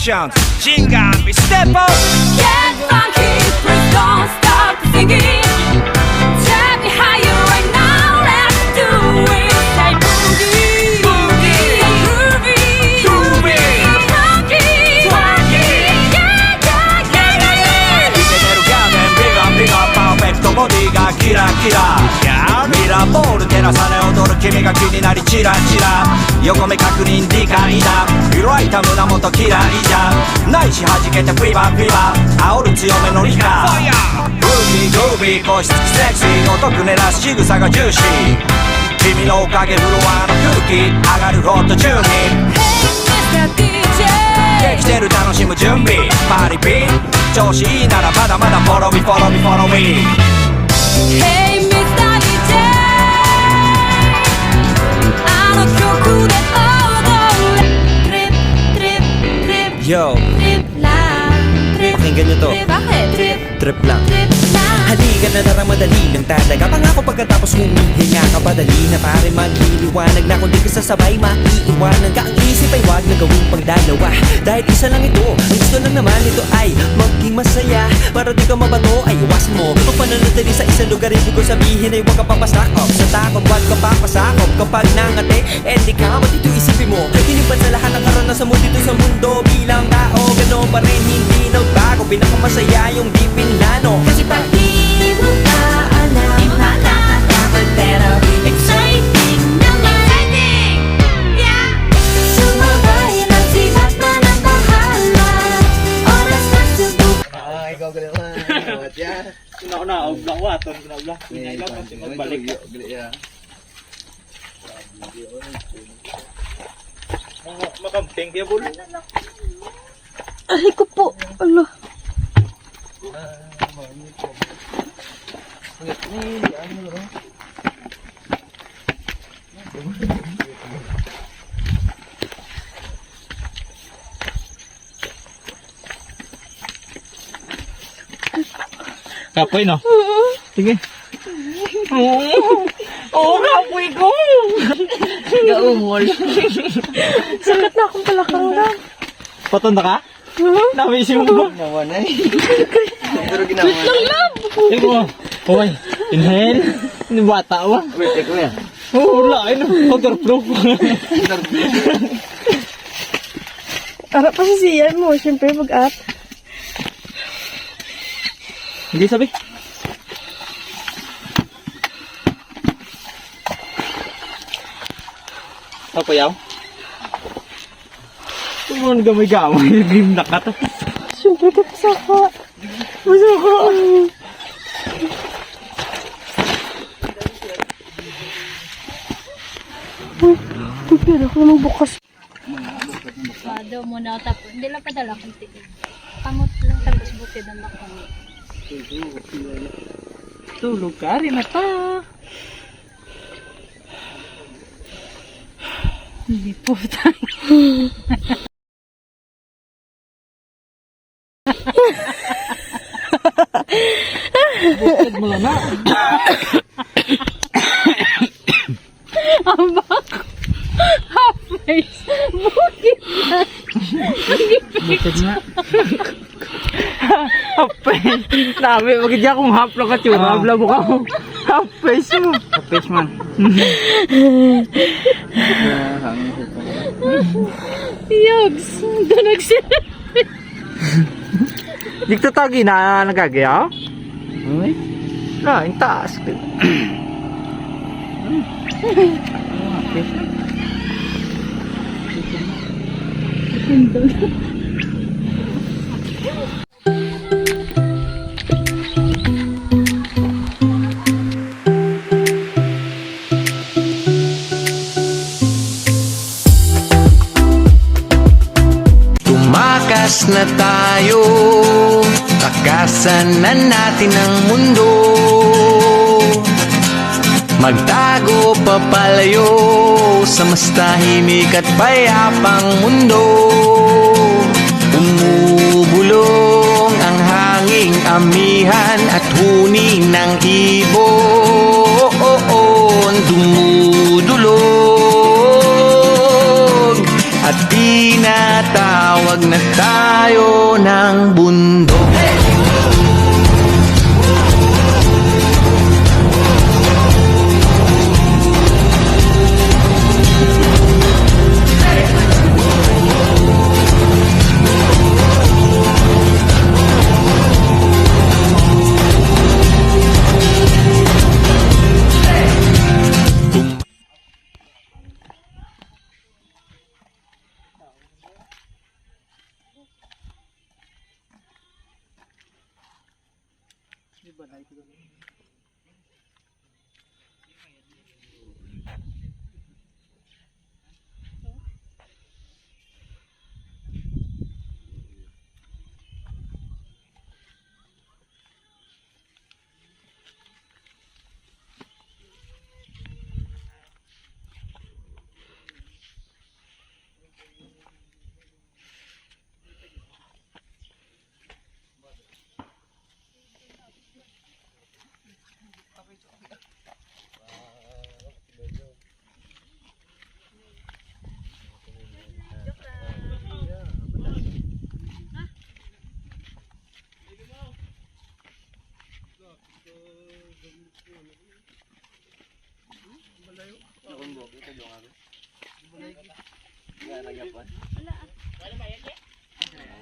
options. 진감이 step up. Get funky, please don't stop singing. Take me higher right now, let's do it. Say boogie, boogie, say groovy, groovy, funky, funky, yeah, yeah, yeah, yeah. 이제대로 가면 big up, big up. 퍼펙트 보디가 기라 기라. 미라 볼을照らされ踊る君が気になりチラチラ横目確認理解だ開いた胸元嫌いじゃないし弾けてフィーバーフィーバー煽る強めのリカグービーグービー腰つきセクシーお得ねら仕草がジューシー君のおかげフロアの空気上がるホットチューニング Hey, Mr. DJ できてる楽しむ準備パリピ調子いいならまだまだフォローミフォローミフォローミ Hey, Mr. DJ あの曲で踊れ Trip, trip, trip Yo, Trip lang Trip, pakinggan nyo to. trip, bakit? Trip, Trip lang. trip lang Halika na tara madali lang talaga Pangako pagkatapos humihinga ka padali na pare magliliwanag na kung di ka sasabay maiiwanan ka Ang isip ay wag na gawing pagdalawa Dahil isa lang ito, ang gusto lang naman ito ay maging masaya Para di ka mabato ay iwasan mo Ang pananatili sa isang lugar ibig ko sabihin ay huwag ka papasakop Sa takot wag ka papasakop Kapag nangate, eh di ka matito isipin mo Hinipan sa lahat ng karanasan mo dito sa mundo Bilang tao, gano'n pa rin hindi nagbago Pinakamasaya yung di pinlano Kasi pag Di mo na alam Dapat pero exciting naman Exciting! Yeah! Sumabay ng sibat na ng bahala Oras na subukan Ikaw ka naman. What yan? Una-una, oglang waton, ginagla. Pinailaw kasi magbalik. Makamping kaya bulo. Aray ko po. Allah. Kapoy no? Sige. Oo, kapoy ko! Gaumol. Sakit na akong palakanggan. Patanda ka? Namising mo ba? Nawan ay. Pero ginawa na. Ikaw mo. Hoy, inhale. Ini bata ba? Wait, ikaw yan. Oo, wala. Waterproof. Harap pa sa siyan mo. Siyempre, mag-at. Hindi sabi. Apa yaw? Tumun gamay-gamay. Grim na ka to. Siyempre, kapasaka. Masaka. Pero ako namang bukas. Daw muna tapos hindi lang padala kung tiid. Kamot lang tapos bukid ang makami. Tulog ka rin na ta. Hindi po tayo. Bukid mo lang na. Half face. Bukid na. Bukid na. Half face. Sabi, magkidya akong half lang ka tsura. Habla mo ka mo. Half face mo. Half face man. Yogs. Dunag sila. Dito tagi na nagagayaw? Uy. Na, yung taas. Tumakas na tayo, takasan na natin ang mundo. Magtago papalayo sa mas tahimik at payapang mundo. Umubulong ang hanging amihan at huni ng ibon. Dumudulog at tinatawag Tumawag na tayo ng bundok.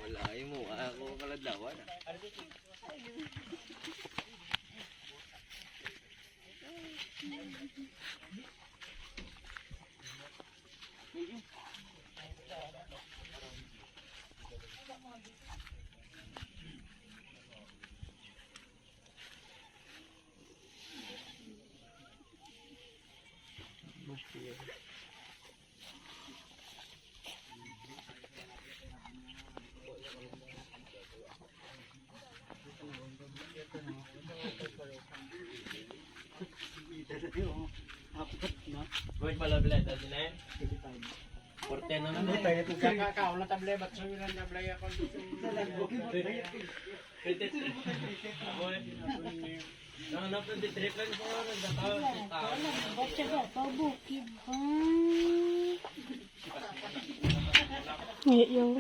Wala kayo mo. Ako kaladlawan. Yung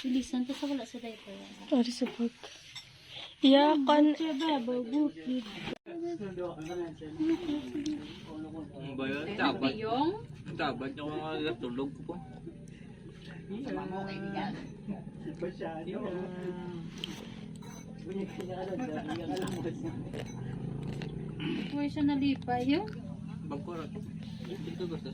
Bilisan to sa wala sa diaper. ari support. Iyakan. Ang ba yun? Tabat. Tabat yung mga natulog po. Where siya nalipay yun? Bangkurat. Dito gusto.